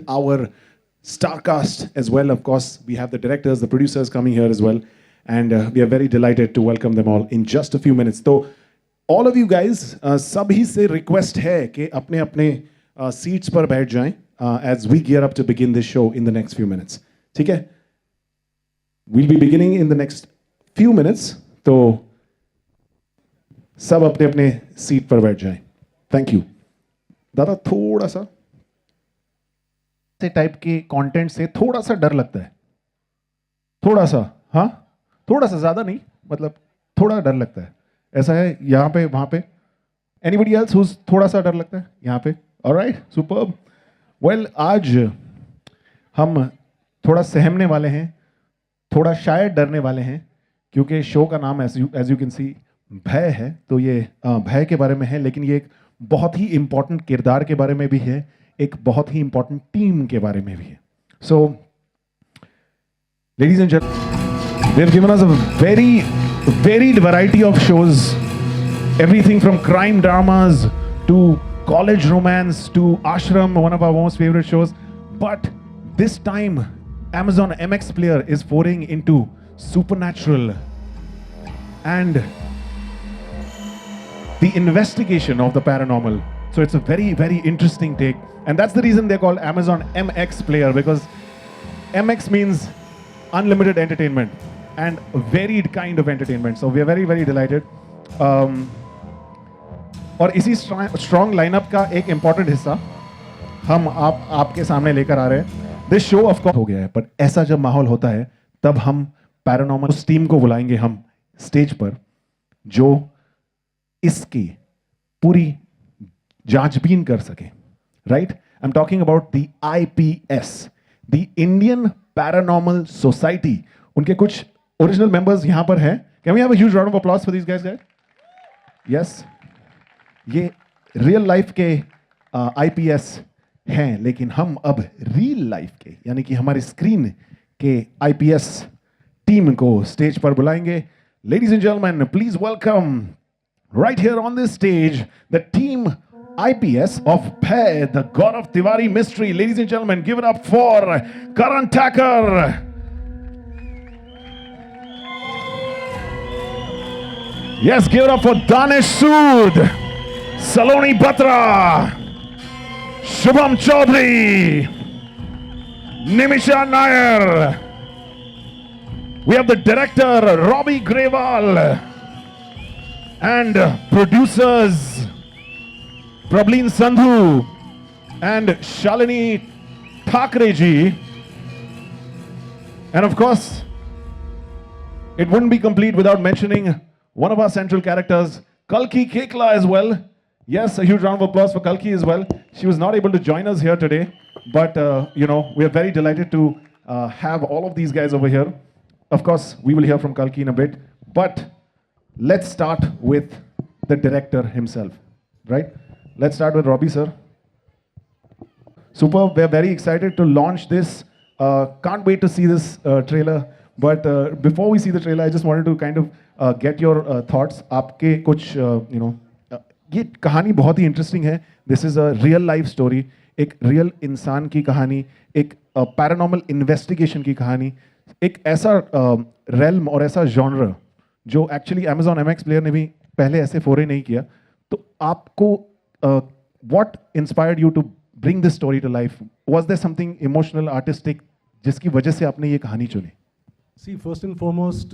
our star cast as well. Of course, we have the directors, the producers coming here as well. And we are very delighted to welcome them all in just a few minutes. So, all of you guys, sabhi se request hai कि अपने अपने seats पर बैठ जाएं as we gear up to begin this show in the next few minutes. ठीक है? We'll be beginning in the next few minutes. तो सब अपने अपने सीट पर बैठ जाएं. Thank you. दादा थोड़ा सा से टाइप के कंटेंट से थोड़ा सा डर लगता है. थोड़ा सा, हाँ? थोड़ा सा, ज्यादा नहीं, मतलब थोड़ा डर लगता है. ऐसा है यहाँ पे, वहाँ पे. Anybody else who's थोड़ा सा डर लगता है यहाँ पे? Alright, superb. Well, आज हम थोड़ा सहमने वाले हैं, थोड़ा शायद डरने वाले हैं, क्योंकि शो का नाम as you can see भय है. तो ये भय के बारे में है, लेकिन ये एक बहुत ही इंपॉर्टेंट किरदार के बारे में भी है, एक बहुत ही इंपॉर्टेंट टीम के बारे में भी है. So, ladies and gentlemen, they have given us a very varied variety of shows, everything from crime dramas to college romance to Ashram, one of our most favorite shows. But this time, Amazon MX Player is foraying into supernatural and the investigation of the paranormal. So it's a very, very interesting take. And that's the reason they're called Amazon MX Player, because MX means unlimited entertainment and a varied kind of entertainment. So we are very, very delighted. और इसी strong lineup का एक important हिस्सा हम आपके सामने लेकर आ रहे हैं. दिस शो ऑफ कोर्स हो गया है, बट ऐसा जब माहौल होता है तब हम पैरानॉर्मल उस टीम को बुलाएंगे हम स्टेज पर, जो इसकी पूरी जांचबीन कर सके. Right? I am talking about the IPS, the Indian paranormal society. उनके कुछ ओरिजिनल मेंबर्स यहां पर हैं. Can we have a huge round of applause for this guys? Yes, ये रियल लाइफ के IPS हैं, लेकिन हम अब रियल लाइफ के, यानी कि हमारे स्क्रीन के IPS टीम को स्टेज पर बुलाएंगे. Ladies and gentleman, please welcome right here on this stage the team IPS of Bhay, the Gaurav Tiwari mystery. Ladies and gentlemen, give it up for Karan Thakur. Yes, give it up for Danish Sood, Saloni Batra, Shubham Chaudhary, Nimisha Nair. We have the director Robbie Grewal and producers Prablin Sandhu and Shalini Thakre ji. And of course, it wouldn't be complete without mentioning one of our central characters, Kalki Kekla, as well. Yes, a huge round of applause for Kalki as well. She was not able to join us here today, but we are very delighted to have all of these guys over here. Of course, we will hear from Kalki in a bit, but let's start with the director himself, right? Let's start with Robbie, sir. Super, we're very excited to launch this. Can't wait to see this trailer. But before we see the trailer, I just wanted to kind of get your thoughts. आपके कुछ, ये कहानी बहुत ही interesting है. This is a real life story. एक real इंसान की कहानी, एक paranormal investigation की कहानी, एक ऐसा realm और ऐसा genre जो एक्चुअली Amazon MX प्लेयर ने भी पहले ऐसे फोरे नहीं किया. तो आपको what inspired you to bring this story to life? Was there something emotional, artistic, जिसकी वजह से आपने ये कहानी चुनी? See, first and foremost,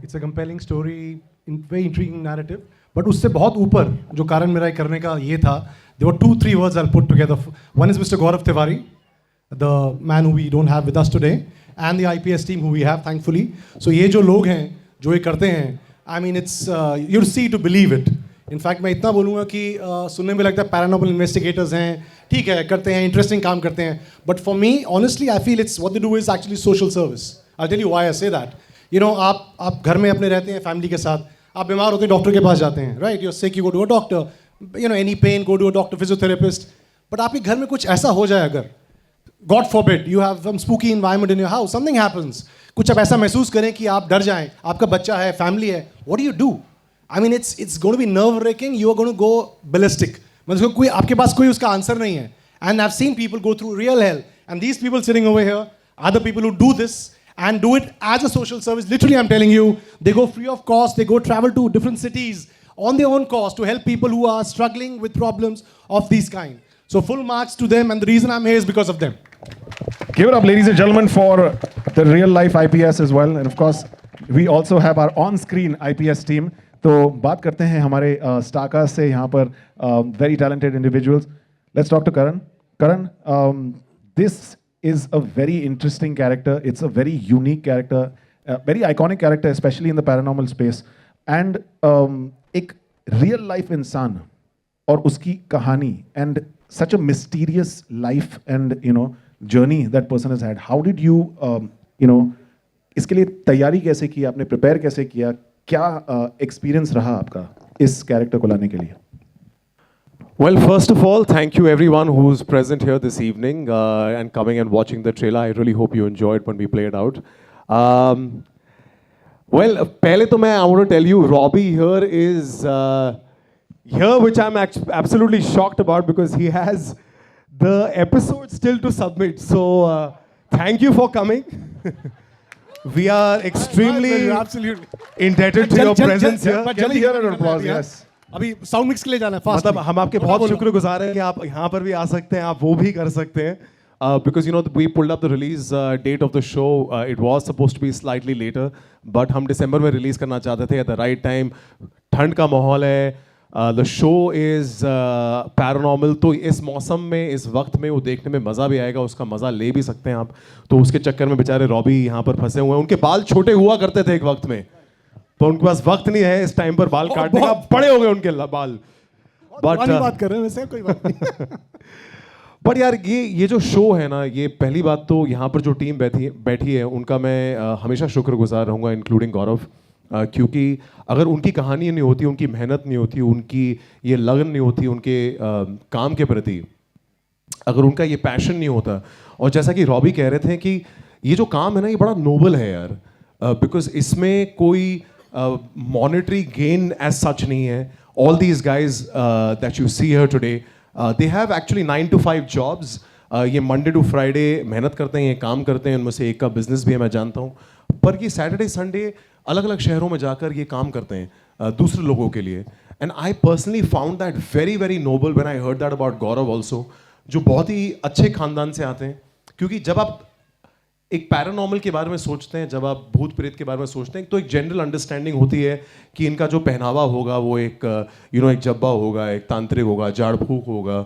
it's a compelling story, very intriguing narrative. But उससे बहुत ऊपर जो कारण मेरा करने का ये था, there were 2-3 words I'll put together. One is Mr. Gaurav Tiwari, the man who we don't have with us today, and the IPS team who we have, thankfully. So ये जो लोग हैं जो ये करते हैं, I mean, it's you see to believe it. In fact, मैं इतना बोलूँगा कि सुनने में लगता है पैरानॉर्मल इन्वेस्टिगेटर्स हैं, ठीक है, करते हैं, इंटरेस्टिंग काम करते हैं. But for me, honestly, I feel it's what they do is actually social service. I tell you why I say that. You know, आप घर में अपने रहते हैं फैमिली के साथ, आप बीमार होते हैं, डॉक्टर के पास जाते हैं, right? You are sick, you go to a doctor. You know, any pain, go to a doctor, physiotherapist. But आपके घर में कुछ ऐसा हो जाए, अगर God forbid, you have some spooky environment in your house, something happens, कुछ आप ऐसा महसूस करें कि आप डर जाएं, आपका बच्चा है, फैमिली है, what do? I mean, it's going to be nerve-wracking. You are going to go ballistic. मतलब कोई आपके पास कोई उसका आंसर नहीं है. And I've seen people go through real hell And these people sitting over here are the people who do this and do it as a social service. Literally, I'm telling you, they go free of cost. They go travel to different cities on their own cost to help people who are struggling with problems of these kind. So full marks to them, and the reason I'm here is because of them. Give it up, ladies and gentlemen, for the real life IPS as well. And of course, we also have our on-screen IPS team. तो बात करते हैं हमारे star cast से यहाँ पर very talented individuals. Let's talk to Karan. Karan, this is a very interesting character. It's a very unique character, very iconic character, especially in the paranormal space. And एक real life इंसान और उसकी कहानी and such a mysterious life and journey that person has had. How did you इसके लिए तैयारी कैसे की आपने, प्रिपेयर कैसे किया, क्या एक्सपीरियंस रहा आपका इस कैरेक्टर को लाने के लिए? Well, first of all, thank you everyone who's present here this evening and coming and watching the trailer. I really hope you enjoyed when we play it out. Well, pehle to I want to tell you, Robbie here is here, which I'm absolutely shocked about because he has the episode still to submit. So thank you for coming. We are extremely absolutely indebted to your presence here. Can we hear an applause? Yes. अभी sound mix के लिए जाना है fast. मतलब हम आपके बहुत शुक्रगुजार हैं कि आप यहाँ पर भी आ सकते हैं, आप वो भी कर सकते हैं. Because we pulled up the release date of the show. It was supposed to be slightly later, but हम दिसंबर में रिलीज करना चाहते थे at the right time. ठंड का माहौल है. The show is paranormal, तो इस मौसम में, इस वक्त में वो देखने में मज़ा भी आएगा, उसका मज़ा ले भी सकते हैं आप. तो उसके चक्कर में बेचारे रॉबी यहाँ पर फंसे हुए हैं. उनके बाल छोटे हुआ करते थे एक वक्त में, तो उनके पास वक्त नहीं है इस टाइम पर बाल काटने का. बड़े हो गए उनके बाल. बट बात कर रहे हैं वैसे, कोई बात नहीं. बट यार ये जो शो है ना, ये पहली बात तो यहाँ पर जो टीम बैठी है उनका मैं हमेशा शुक्रगुजार रहूँगा, इंक्लूडिंग गौरव. क्योंकि अगर उनकी कहानी नहीं होती, उनकी मेहनत नहीं होती, उनकी ये लगन नहीं होती उनके काम के प्रति, अगर उनका ये पैशन नहीं होता, और जैसा कि रॉबी कह रहे थे कि ये जो काम है ना, ये बड़ा नोबल है यार. बिकॉज इसमें कोई मॉनेटरी गेन एज सच नहीं है. All these guys that you see here today, they have actually 9 to 5 jobs. ये मंडे टू फ्राइडे मेहनत करते हैं, ये काम करते हैं. उनमें से एक का बिजनेस भी है, मैं जानता हूँ. पर ये सैटरडे संडे अलग अलग शहरों में जाकर ये काम करते हैं दूसरे लोगों के लिए. And I personally found that very very noble when I heard that about Gaurav also, जो बहुत ही अच्छे खानदान से आते हैं. क्योंकि जब आप एक पैरानॉर्मल के बारे में सोचते हैं, जब आप भूत प्रेत के बारे में सोचते हैं, तो एक जनरल अंडरस्टैंडिंग होती है कि इनका जो पहनावा होगा वो एक एक जब्बा होगा, एक तांत्रिक होगा, झाड़ फूक होगा.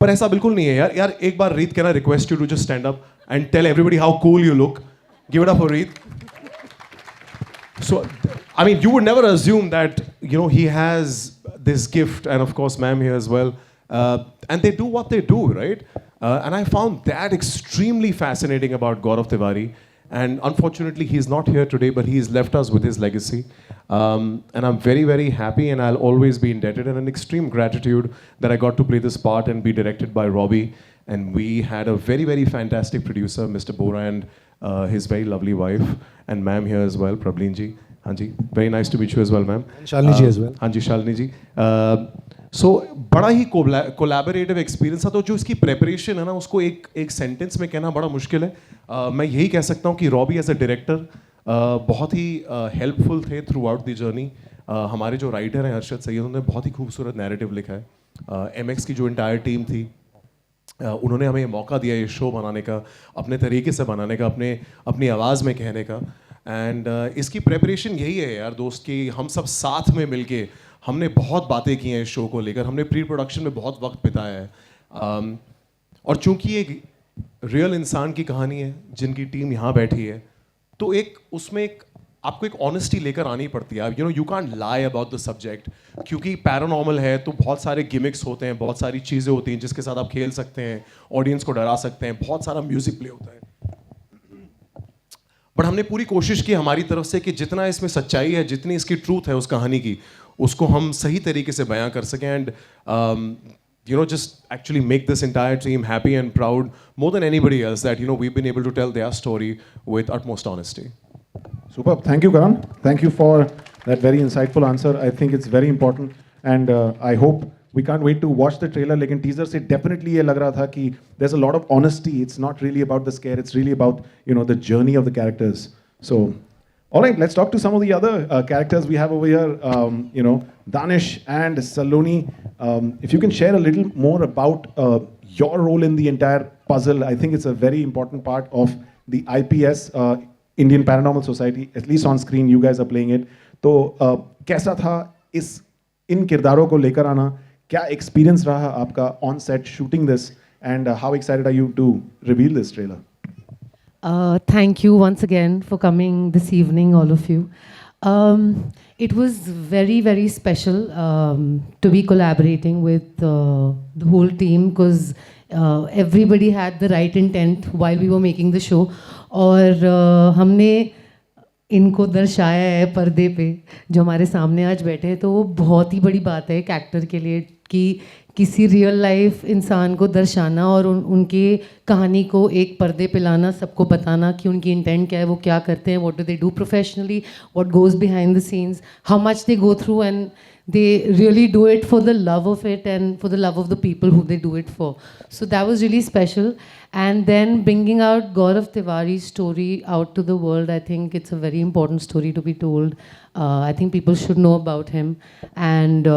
पर ऐसा बिल्कुल नहीं है यार. यार एक बार Reet, can I request you to just stand up and tell everybody how cool you look. Give it up for Reet. So, I mean, you would never assume that, he has this gift, and of course, ma'am here as well. And they do what they do, right? And I found that extremely fascinating about Gaurav Tiwari. And unfortunately, he's not here today, but he's left us with his legacy. And I'm very, very happy, and I'll always be indebted and an extreme gratitude that I got to play this part and be directed by Robbie. And we had a very, very fantastic producer, Mr. Bora, and his very lovely wife, and ma'am here as well, Prablin ji. Hanji, very nice to meet you as well, ma'am. And Shalini ji as well. Hanji, Shalini ji. So बड़ा ही collaborative experience था. तो जो इसकी preparation है ना, उसको एक sentence में कहना बड़ा मुश्किल है. मैं यही कह सकता हूँ कि रॉबी एज अ डायरेक्टर बहुत ही हेल्पफुल थे थ्रू आउट द जर्नी. हमारे जो राइटर हैं हर्षद सैयद, उन्होंने बहुत ही खूबसूरत नैरेटिव लिखा है. MX की जो इंटायर टीम थी, उन्होंने हमें मौका दिया ये शो बनाने का, अपने तरीके से बनाने का, अपनी आवाज़ में कहने का. एंड इसकी प्रेपरेशन यही है यार दोस्त, कि हम सब साथ में मिलके हमने बहुत बातें की हैं इस शो को लेकर. हमने प्री प्रोडक्शन में बहुत वक्त बिताया है. और चूंकि एक रियल इंसान की कहानी है जिनकी टीम यहाँ बैठी है, तो उसमें आपको एक ऑनेस्टी लेकर आनी पड़ती है. You can't lie about the subject, क्योंकि पैरानॉर्मल है तो बहुत सारे गिमिक्स होते हैं, बहुत सारी चीज़ें होती हैं जिसके साथ आप खेल सकते हैं, ऑडियंस को डरा सकते हैं, बहुत सारा म्यूजिक प्ले होता है. बट हमने पूरी कोशिश की हमारी तरफ से कि जितना इसमें सच्चाई है, जितनी इसकी ट्रूथ है उस कहानी की, उसको हम सही तरीके से बयां कर सकें. And just actually make this entire team happy and proud more than anybody else, that we've been able to tell their story with utmost honesty. Superb. Thank you, Karan. Thank you for that very insightful answer. I think it's very important, and I hope we can't wait to watch the trailer. लेकिन teaser से definitely ये लग रहा था कि there's a lot of honesty. It's not really about the scare. It's really about the journey of the characters. So, all right, let's talk to some of the other characters we have over here. Danish and Saloni. If you can share a little more about your role in the entire puzzle. I think it's a very important part of the IPS, Indian Paranormal Society. At least on screen, you guys are playing it. तो कैसा था इन किरदारों को लेकर आना? क्या experience रहा आपका on set shooting this, and how excited are you to reveal this trailer? Thank you once again for coming this evening, all of you. It was very, very special to be collaborating with the whole team, because everybody had the right intent while we were making the show. और हमने इनको दर्शाया है पर्दे पे, जो हमारे सामने आज बैठे हैं, तो वो बहुत ही बड़ी बात है एक एक्टर के लिए कि किसी रियल लाइफ इंसान को दर्शाना और उनकी कहानी को एक पर्दे पे लाना, सबको बताना कि उनकी इंटेंट क्या है, वो क्या करते हैं, what do they do professionally, what goes behind the scenes, how much they go through, and they really do it for the love of it and for the love of the people who they do it for. So that was really special. And then bringing out Gaurav Tiwari's story out to the world, I think it's a very important story to be told. I think people should know about him. And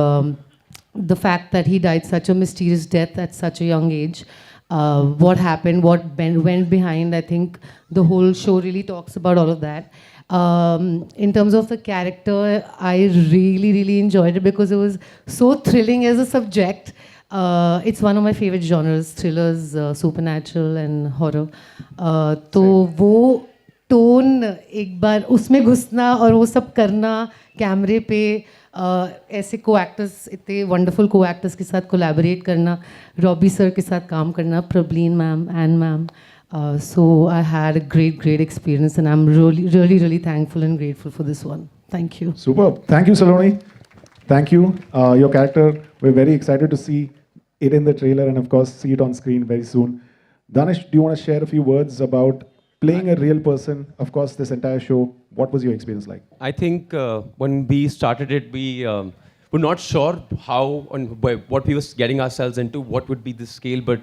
the fact that he died such a mysterious death at such a young age. What happened, what went behind, I think the whole show really talks about all of that. In terms of the character, I really, really enjoyed it because it was so thrilling as a subject. It's one of my favorite genres, thrillers, supernatural and horror. तो वो tone एक बार उसमें घुसना और वो सब करना कैमरे पे, ऐसे को एक्टर्स, इतने वंडरफुल को एक्टर्स के साथ कोलैबोरेट करना, रॉबी सर के साथ काम करना, Prableen ma'am, N ma'am. So I had a great experience, and I'm really thankful and grateful for this one. Thank you. Superb. Thank you, Saloni. Thank you. Your character, we're very excited to see it in the trailer and of course see it on screen very soon. Danish, do you want to share a few words about playing a real person? Of course, this entire show, what was your experience like? I think when we started it, we were not sure how and what we were getting ourselves into, what would be the scale, but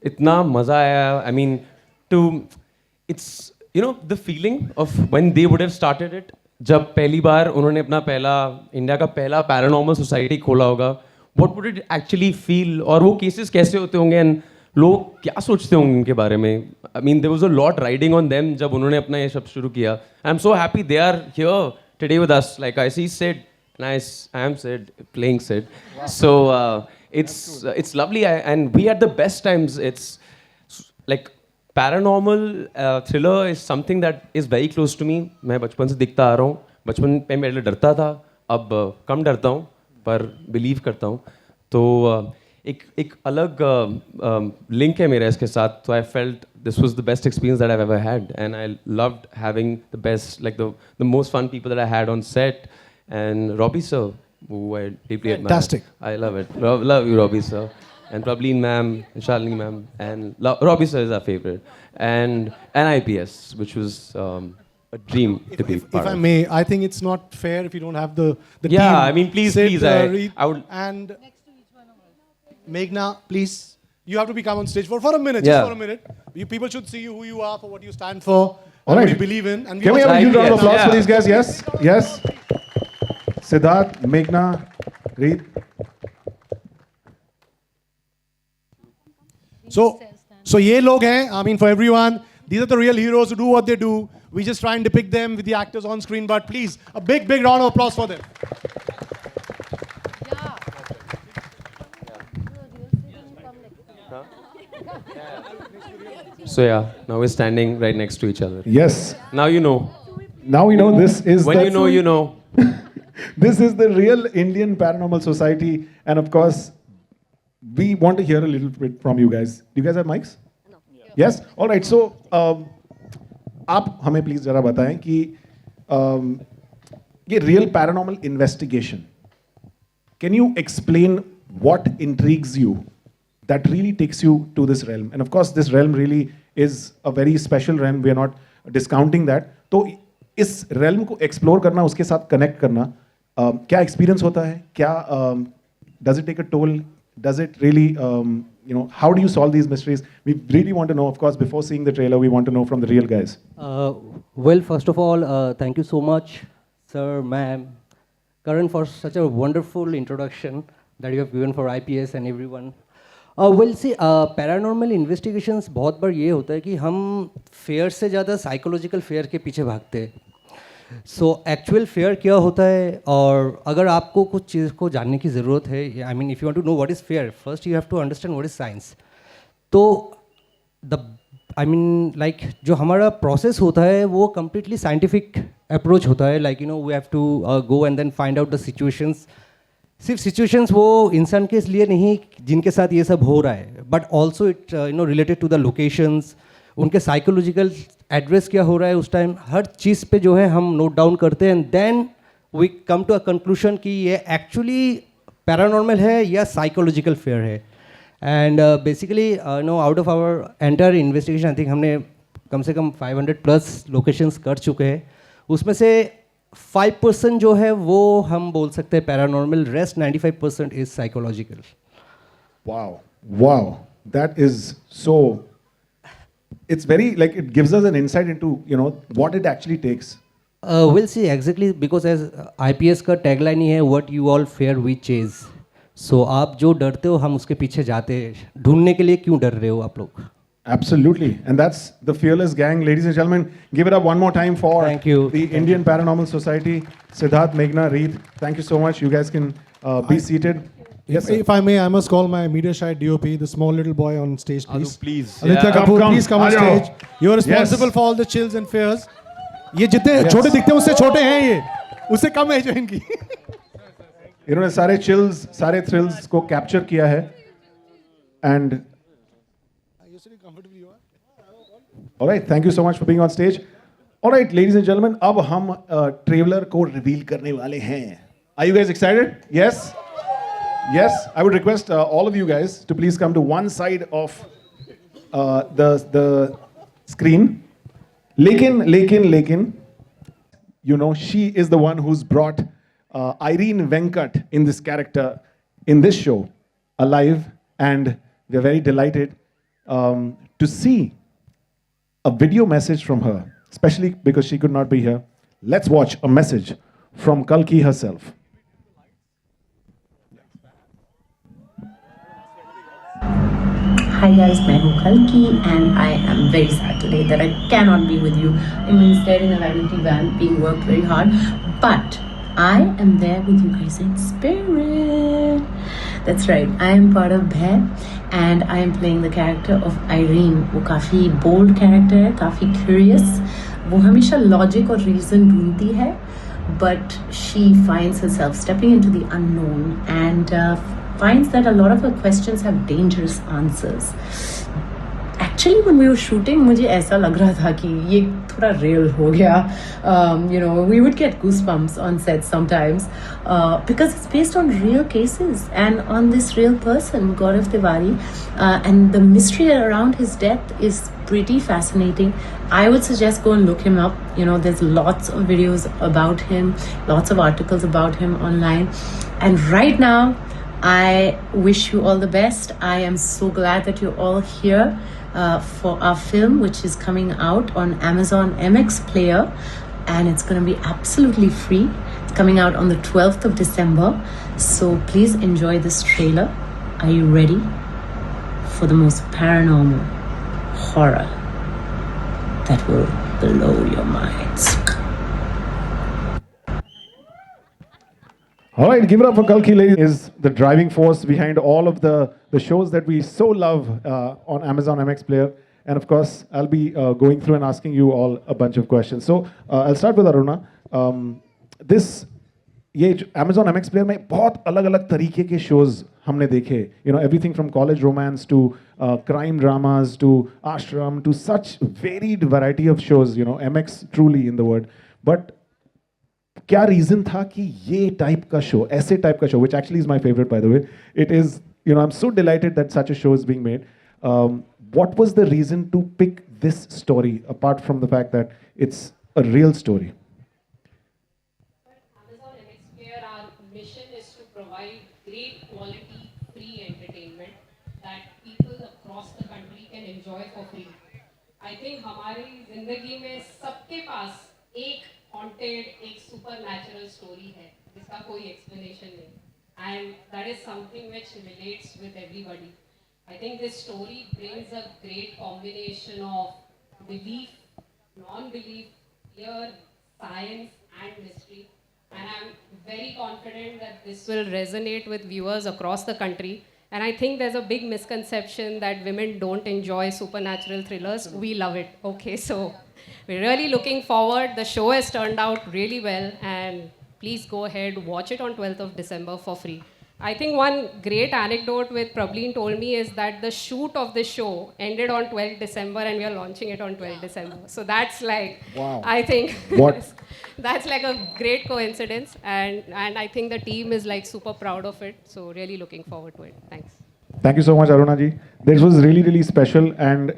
itna maza aaya. I mean, it's the feeling of when they would have started it, जब पहली बार उन्होंने अपना पहला India का पहला paranormal society खोला होगा, what would it actually feel, और वो केसेस कैसे होते होंगे एंड लोग क्या सोचते होंगे उनके बारे में. I mean, there was a lot riding on them जब उन्होंने अपना ये सब शुरू किया. I'm so happy they are here today with us. Like I see Sid, and I am Sid, playing Sid. Wow. So it's lovely, and we had the best times. It's like paranormal thriller is something that is very close to me. मैं बचपन से दिखता आ रहा हूँ. बचपन में पहले डरता था, अब कम डरता हूँ, पर बिलीव करता हूँ. तो एक अलग लिंक है मेरा इसके साथ. तो I felt this was the best experience that I ever had, and I loved having the best, like the most fun people that I had on set. And Robbie sir, who I deeply admire. Fantastic. I love it. Love you, Robbie sir. And Prableen ma'am, and Shalini ma'am, and Robbie sir is our favorite. And IPS, which was a dream to be part If I of. may, I think it's not fair if you don't have the Yeah, team. I mean, please, Sid, Reed, I would. and Meghna, please. You have to become on stage for a minute, Yeah. just for a minute. People should see you, who you are, for what you stand for, All what right. you believe in. And Can we have a huge round of applause Yeah. for these guys? Yes. Siddharth, Meghna, Reed. So ये लोग हैं, I mean, for everyone, these are the real heroes who do what they do. We just try and depict them with the actors on screen, but please, a big round of applause for them. So yeah, now we're standing right next to each other. Yes. Now you know. Now we know this is When the, you know, you know. This is the real Indian Paranormal Society, and of course, we want to hear a little bit from you guys. Do you guys have mics? No. Yes. All right. So, आप हमें please जरा बताएं कि ये real paranormal investigation. Can you explain what intrigues you that really takes you to this realm? And of course, this realm really is a very special realm. We are not discounting that. तो इस realm को explore करना, उसके साथ connect करना, क्या experience होता है? क्या Does it take a toll? Does it really, how do you solve these mysteries? We really want to know, of course, before seeing the trailer, we want to know from the real guys. Well, first of all, thank you so much, sir, ma'am, Karan, for such a wonderful introduction that you have given for IPS and everyone. Well, see, paranormal investigations बहुत बार ये होता है कि हम fair से ज़्यादा psychological fair के पीछे भागते हैं. सो एक्चुअल फेयर क्या होता है, और अगर आपको कुछ चीज़ को जानने की ज़रूरत है, I mean if you want to know what is fear, first you have to understand what is science. तो आई मीन लाइक जो हमारा प्रोसेस होता है वो कम्प्लीटली साइंटिफिक अप्रोच होता है. Like we have to go and then find out the situations. सिर्फ situations वो इंसान के लिए नहीं जिनके साथ ये सब हो रहा है, but also it related to the locations, उनके साइकोलॉजिकल एड्रेस क्या हो रहा है उस टाइम, हर चीज़ पे जो है हम नोट डाउन करते हैं. And then we come to a conclusion कि ये एक्चुअली पैरानॉर्मल है या साइकोलॉजिकल फेयर है. And basically out of our entire investigation I think हमने कम से कम 500+ लोकेशंस कर चुके हैं. उसमें से 5% जो है वो हम बोल सकते हैं paranormal, rest 95% is psychological. Wow. That is so, it's very, like, it gives us an insight into, what it actually takes. We'll see exactly, because as IPS का टैगलाइन ही है what you all fear we chase. So आप जो डरते हो हम उसके पीछे जाते हैं. ढूंढने के लिए क्यों डर रहे हो आप लोग? Absolutely. And that's the Fearless Gang. Ladies and gentlemen, give it up one more time for Thank you. the Indian Paranormal Society. Siddharth, Meghna, Reed, thank you so much. You guys can be seated. Yes, sir. If I may, I must call my media shy DOP, the small little boy on stage, please. please. Aditya Yeah. Kapoor, Come, please come on आ जाओ. stage. You are responsible Yes. for all the chills and fears. ये जितने छोटे दिखते हैं उससे छोटे हैं ये, उससे कम है जो इनकी. इन्होंने सारे chills, सारे thrills को capture किया है. And all right, thank you so much for being on stage. All right, ladies and gentlemen, अब हम ट्रेलर को रिवील करने वाले हैं. Are you guys excited? Yes? Yes, I would request all of you guys to please come to one side of the screen. Lekin, she is the one who's brought Irene Venkat in this character, in this show, alive, and we're very delighted to see a video message from her, especially because she could not be here. Let's watch a message from Kalki herself. Hi guys, मैं हूँ कल्की and I am very sad today that I cannot be with you. I'm instead in a vanity van being worked very hard, but I am there with you guys in spirit. That's right, I am part of Bhair and I am playing the character of Irene. वो काफ़ी bold character है, काफ़ी curious. वो हमेशा logic और reason ढूंढती है, but she finds herself stepping into the unknown and finds that a lot of her questions have dangerous answers. Actually, when we were shooting, मुझे ऐसा लग रहा था कि ये थोड़ा real हो गया. We would get goosebumps on set sometimes because it's based on real cases and on this real person, Gaurav Tiwari, and the mystery around his death is pretty fascinating. I would suggest go and look him up. There's lots of videos about him, lots of articles about him online. And right now, I wish you all the best. I am so glad that you're all here for our film, which is coming out on Amazon MX Player, and it's going to be absolutely free. It's coming out on the 12th of December. So please enjoy this trailer. Are you ready for the most paranormal horror that will blow your minds? All right, give it up for Kalki, ladies. Is the driving force behind all of the shows that we so love on Amazon MX Player. And of course, I'll be going through and asking you all a bunch of questions. So I'll start with Aruna. ये Amazon MX Player में बहुत अलग-अलग तरीके के shows हमने देखे. Everything from college romance to crime dramas to ashram to such varied variety of shows. MX truly in the word. But क्या reason था कि ये टाइप का शो, ऐसे टाइप का show, which actually is my favorite by the way, it is, I'm so delighted that such a show is being made. What was the reason to pick this story apart from the fact that it's a real story? Amazon MX Player, our mission is to provide great quality I think हमारी जिंदगी में सबके पास एक haunted, एक super natural story है जिसका कोई explanation नहीं, and that is something which relates with everybody. I think this story brings a great combination of belief, non-belief, fear, science, and mystery. And I'm very confident that this will resonate with viewers across the country. And I think there's a big misconception that women don't enjoy supernatural thrillers. We love it. Okay, so we're really looking forward. The show has turned out really well, and please go ahead, watch it on 12th of December for free. I think one great anecdote which Prableen told me is that the shoot of the show ended on 12th December and we are launching it on 12th December. So that's like, Wow. I think What? that's like a great coincidence, and I think the team is like super proud of it. So really looking forward to it. Thanks. Thank you so much, Aruna ji. This was really, really special, and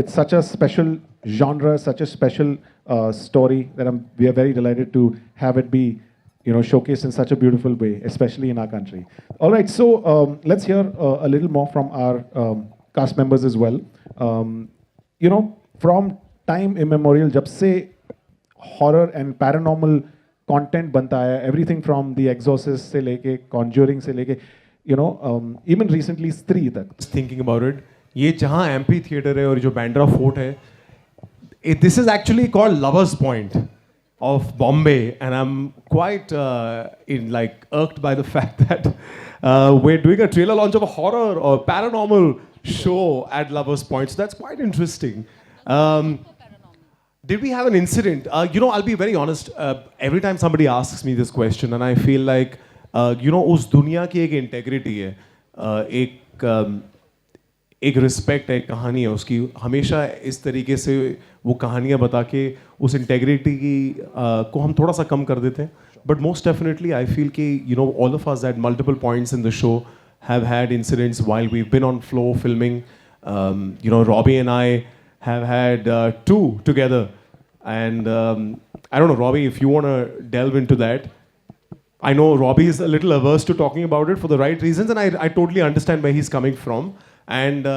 it's such a special genre, such a special story that we are very delighted to have it be, showcased in such a beautiful way, especially in our country. All right, so let's hear a little more from our cast members as well. From time immemorial, जब से horror and paranormal content बनता है, everything from The Exorcist से लेके Conjuring से लेके, even recently स्त्री तक. Thinking about it, ये जहाँ एम्पी थिएटर है और जो बैंड्रा फोर्ट है, this is actually called Lovers Point of Bombay, and I'm quite irked by the fact that we're doing a trailer launch of a horror or paranormal show at Lovers Point. So that's quite interesting. Did we have an incident? I'll be very honest. Every time somebody asks me this question, and I feel like, उस दुनिया की एक integrity है, एक respect है, एक कहानी है उसकी, हमेशा इस तरीके से वो कहानियाँ बता के उस इंटेग्रिटी की को हम थोड़ा सा कम कर देते हैं. But most definitely I feel कि all of us at multiple points in the show have had incidents while we been on floor filming. Robbie and I have had two together, and I don't know, Robbie, if you want to delve into that. I know Robbie is a little averse to talking about it for the right reasons, and I totally understand where he's coming from. And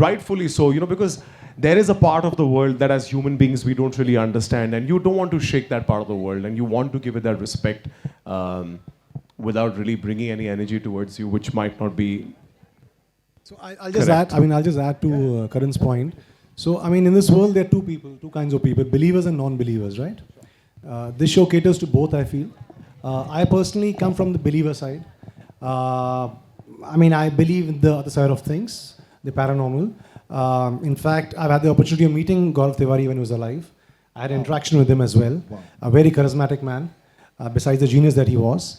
rightfully so, because there is a part of the world that as human beings we don't really understand, and you don't want to shake that part of the world, and you want to give it that respect without really bringing any energy towards you, which might not be. So I'll just add. I'll just add to Karan's point. So in this world there are two kinds of people: believers and non-believers, right? This show caters to both, I feel. I personally come from the believer side. I believe in the other side of things, the paranormal. In fact, I've had the opportunity of meeting Gaurav Tiwari when he was alive. I had interaction with him as well. Wow. A very charismatic man, besides the genius that he was.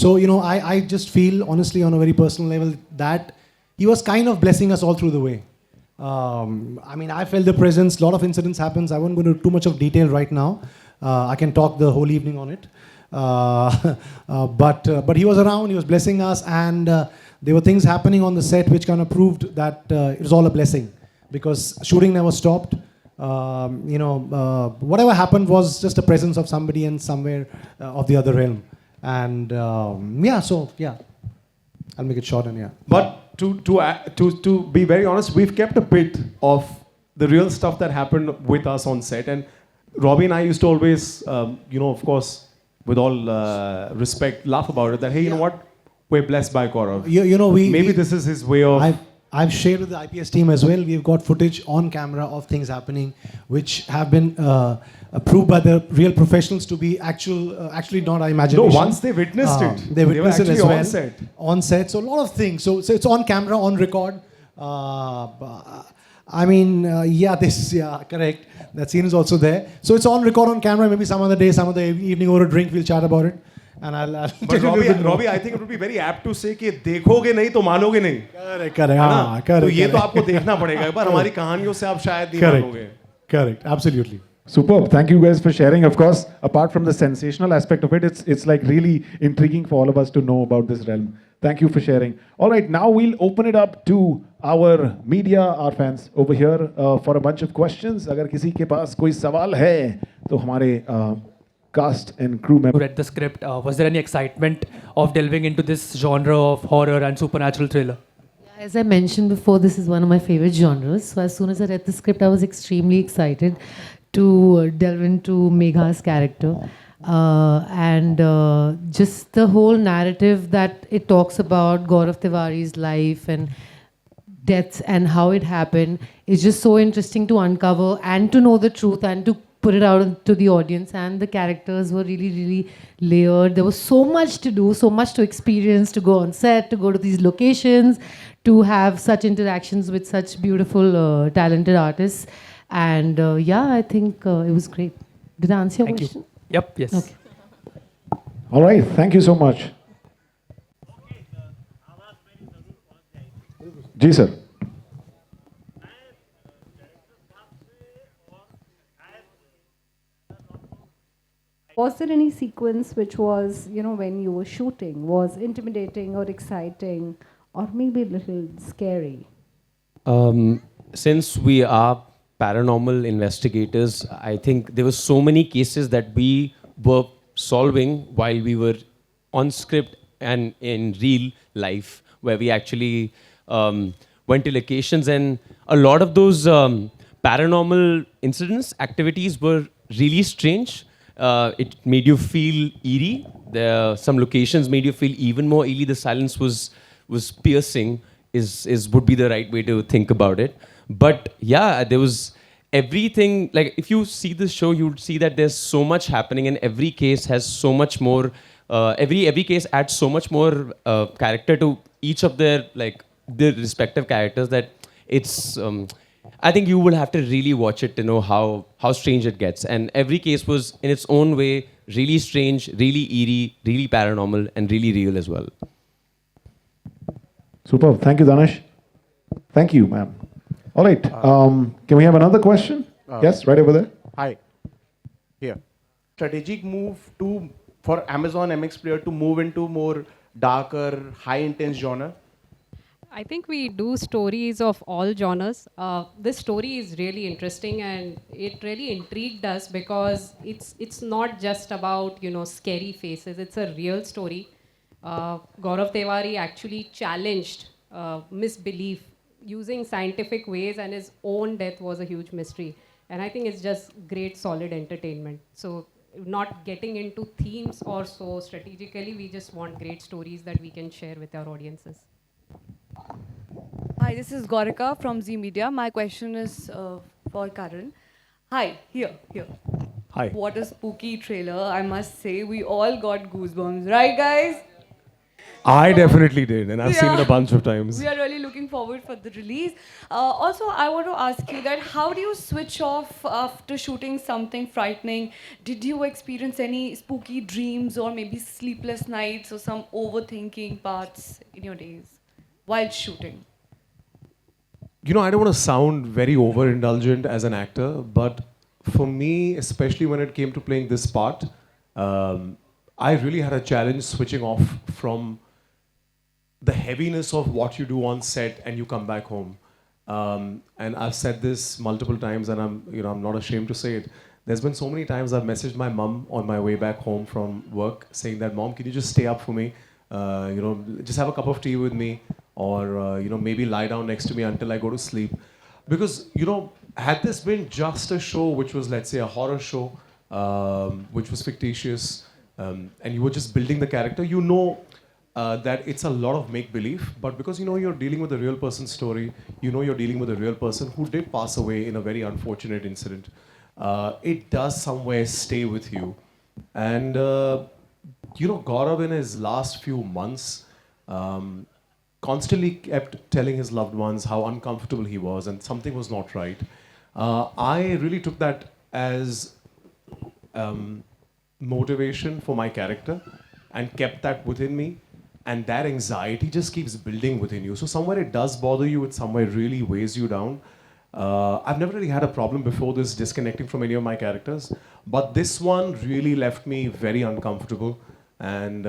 So, I just feel, honestly, on a very personal level, that he was kind of blessing us all through the way. I felt the presence. A lot of incidents happens. I won't go into too much of detail right now. I can talk the whole evening on it. But he was around, he was blessing us, and there were things happening on the set which kind of proved that it was all a blessing, because shooting never stopped. Whatever happened was just a presence of somebody in somewhere of the other realm. And I'll make it short and But to be very honest, we've kept a bit of the real stuff that happened with us on set, and Robbie and I used to always, of course, with all respect, laugh about it, that, hey, you know what? We're blessed by Gaurav. Maybe this is his way of... I've shared with the IPS team as well. We've got footage on camera of things happening which have been proved by the real professionals to be actually not our imagination. No, once they witnessed it. They witnessed it as well. On set. On set. So a lot of things. So it's on camera, on record. Correct. That scene is also there. So it's on record, on camera. Maybe some other day, some other evening over a drink, we'll chat about it. And I'll but Robbie, I think it would be very apt to say कि देखोगे नहीं तो मानोगे नहीं. Correct. तो ये तो आपको देखना पड़ेगा. पर हमारी कहानियों से आप शायद नहीं मानोगे. Correct. Absolutely. Superb. Thank you guys for sharing. Of course, apart from the sensational aspect of it, it's like really intriguing for all of us to know about this realm. Thank you for sharing. All right, now we'll open it up to our media, our fans over here for a bunch of questions. अगर किसी के पास कोई सवाल है तो हमारे cast and crew members. Read the script. Was there any excitement of delving into this genre of horror and supernatural thriller? Yeah, As I mentioned before, this is one of my favorite genres. So as soon as I read the script, I was extremely excited to delve into Megha's character. And just the whole narrative that it talks about Gaurav Tiwari's life and deaths and how it happened is just so interesting to uncover and to know the truth and to put it out to the audience. And the characters were really, really layered. There was so much to do, so much to experience, to go on set, to go to these locations, to have such interactions with such beautiful, talented artists. And yeah, I think it was great. Did I answer your Thank you. question? Yep, yes. Okay. All right, thank you so much. जी sir. Was there any sequence which was, when you were shooting, was intimidating or exciting or maybe a little scary? Since we are paranormal investigators, I think there were so many cases that we were solving while we were on script and in real life, where we actually went to locations, and a lot of those paranormal incidents, activities were really strange. It made you feel eerie. Some locations made you feel even more eerie. The silence was piercing. Is would be the right way to think about it. But yeah, there was everything. Like if you see this show, you'd see that there's so much happening, and every case has so much more. Every case adds so much more character to each of their respective characters that it's. I think you will have to really watch it to know how strange it gets. And every case was in its own way really strange, really eerie, really paranormal, and really real as well. Superb. Thank you, Danish. Thank you, ma'am. All right. Can we have another question? Yes, right over there. Hi. Here. Strategic move for Amazon MX Player to move into more darker, high intense genre. I think we do stories of all genres. This story is really interesting, and it really intrigued us because it's not just about scary faces. It's a real story. Gaurav Tiwari actually challenged misbelief using scientific ways, and his own death was a huge mystery. And I think it's just great, solid entertainment. So not getting into themes or so strategically, we just want great stories that we can share with our audiences. Hi, this is Gorika from Z Media. My question is for Karan. Hi, here. Hi. What a spooky trailer, I must say. We all got goosebumps, right, guys? I definitely did, and I've seen it a Yeah. bunch of times. We are really looking forward for the release. Also, I want to ask you that how do you switch off after shooting something frightening? Did you experience any spooky dreams or maybe sleepless nights or some overthinking parts in your days while shooting? I don't want to sound very overindulgent as an actor, but for me, especially when it came to playing this part, I really had a challenge switching off from the heaviness of what you do on set and you come back home. And I've said this multiple times, and I'm not ashamed to say it. There's been so many times I've messaged my mom on my way back home from work saying that, Mom, can you just stay up for me? Just have a cup of tea with me, or maybe lie down next to me until I go to sleep. Because had this been just a show which was, let's say, a horror show, which was fictitious, and you were just building the character, that it's a lot of make-believe. But because you're dealing with a real person's story, you're dealing with a real person who did pass away in a very unfortunate incident, it does somewhere stay with you. And Gaurav in his last few months constantly kept telling his loved ones how uncomfortable he was and something was not right. I really took that as motivation for my character and kept that within me. And that anxiety just keeps building within you. So somewhere it does bother you, it somewhere really weighs you down. I've never really had a problem before this disconnecting from any of my characters, but this one really left me very uncomfortable. And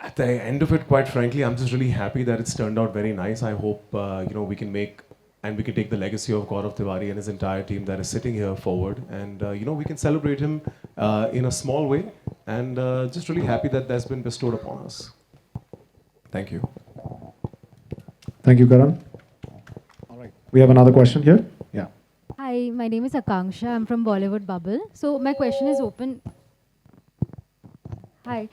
at the end of it, quite frankly, I'm just really happy that it's turned out very nice. I hope we can take the legacy of Gaurav Tiwari and his entire team that is sitting here forward, and we can celebrate him in a small way. And just really happy that that's been bestowed upon us. Thank you. Thank you, Karan. All right. We have another question here. Yeah. Hi, my name is Akanksha. I'm from Bollywood Bubble. So my question is open. Hi.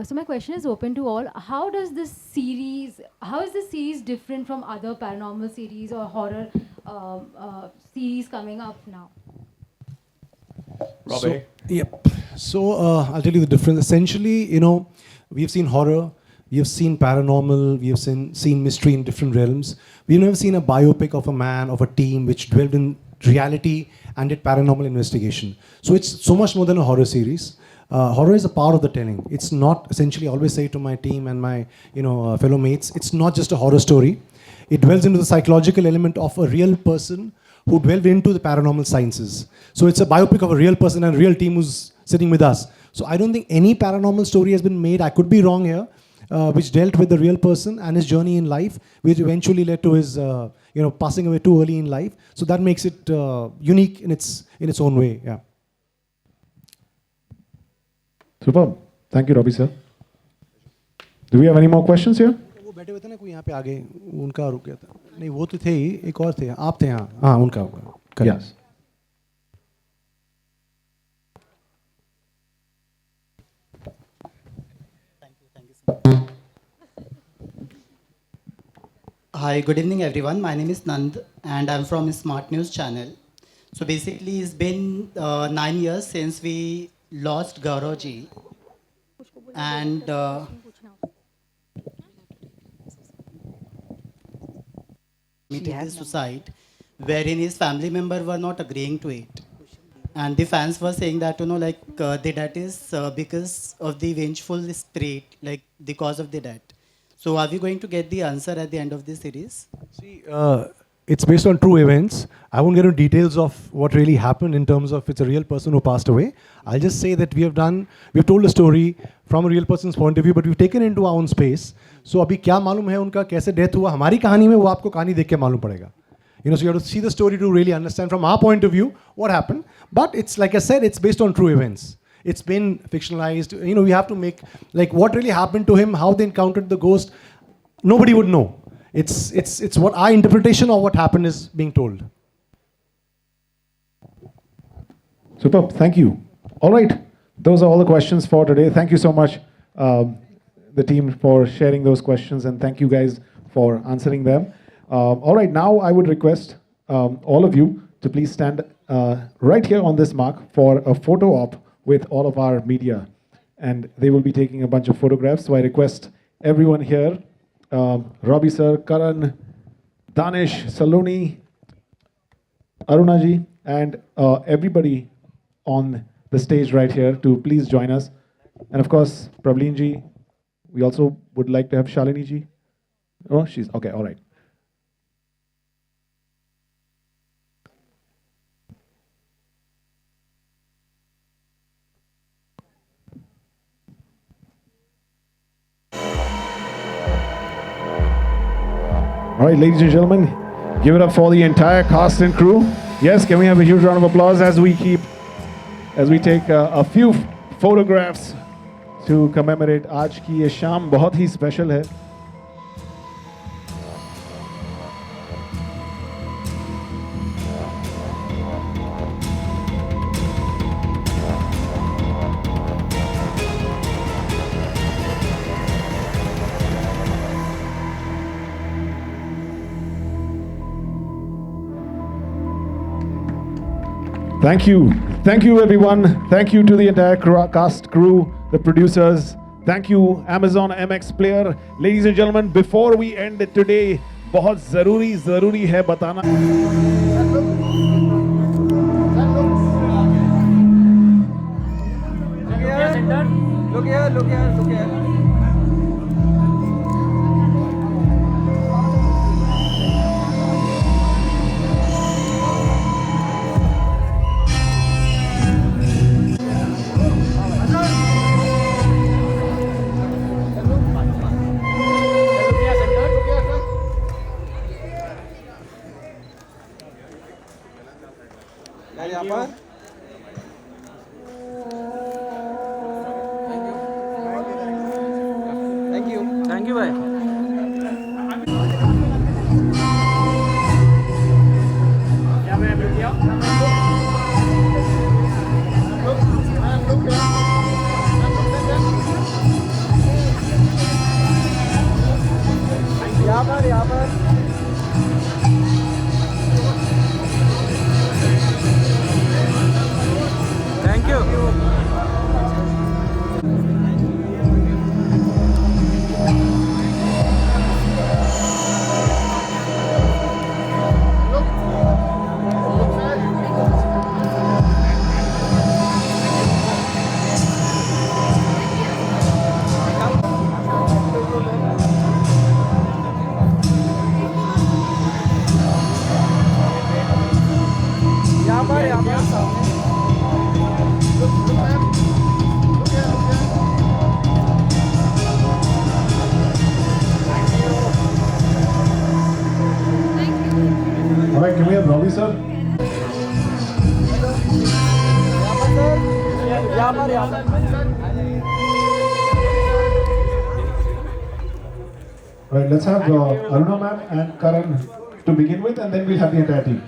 So my question is open to all. How is this series different from other paranormal series or horror series coming up now? So, yep. So I'll tell you the difference. Essentially, we've seen horror, we have seen paranormal, we have seen mystery in different realms. We've never seen a biopic of a man, of a team which dwelled in reality and did paranormal investigation. So it's so much more than a horror series. Horror is a part of the telling. It's not, essentially, I always say to my team and my fellow mates, it's not just a horror story. It dwells into the psychological element of a real person who delved into the paranormal sciences. So it's a biopic of a real person and a real team who's sitting with us. So I don't think any paranormal story has been made, I could be wrong here, which dealt with the real person and his journey in life, which eventually led to his passing away too early in life. So that makes it unique in its own way. Yeah. Superb. Thank you, Robbie sir. Do we have any more questions here? वो बैठे हुए थे ना कोई यहाँ पे आगे उनका रुक गया था नहीं वो तो थे ही एक और थे आप थे हाँ उनका होगा Yes. Hi, good evening everyone. My name is Nand and I'm from Smart News channel. So basically it's been 9 years since we lost Gaurav ji and committed his suicide wherein his family members were not agreeing to it. And the fans were saying that, the death is because of the vengeful spirit, like the cause of the death. So are we going to get the answer at the end of this series? See, it's based on true events. I won't get into details of what really happened in terms of it's a real person who passed away. I'll just say that we've told a story from a real person's point of view, but we've taken it into our own space. So अभी क्या मालूम है उनका कैसे death हुआ हमारी कहानी में वो आपको कहानी देख के मालूम पड़ेगा. So you have to see the story to really understand from our point of view what happened. But it's like I said, it's based on true events. It's been fictionalized. We have to make like what really happened to him, how they encountered the ghost. Nobody would know. It's what our interpretation of what happened is being told. Superb. Thank you. All right. Those are all the questions for today. Thank you so much, the team, for sharing those questions, and thank you guys for answering them. All right. Now I would request all of you to please stand right here on this mark for a photo op with all of our media. And they will be taking a bunch of photographs. So I request everyone here, Robbie sir, Karan, Danish, Saloni, Arunaji, and everybody on the stage right here to please join us. And of course, Pravleen ji, we also would like to have Shalini ji. Oh, she's okay, all right. All right, ladies and gentlemen, give it up for the entire cast and crew. Yes, can we have a huge round of applause as we take a few photographs to commemorate आज की ये शाम बहुत ही special है. Thank you everyone. Thank you to the entire cast, crew, the producers. Thank you Amazon MX Player. Ladies and gentlemen, before we end it today, बहुत ज़रूरी है बताना. Look here. Thank you, bhai. All right, can we have Robbie, sir? All right, let's have Aruna ma'am and Karan to begin with, and then we'll have the entire team.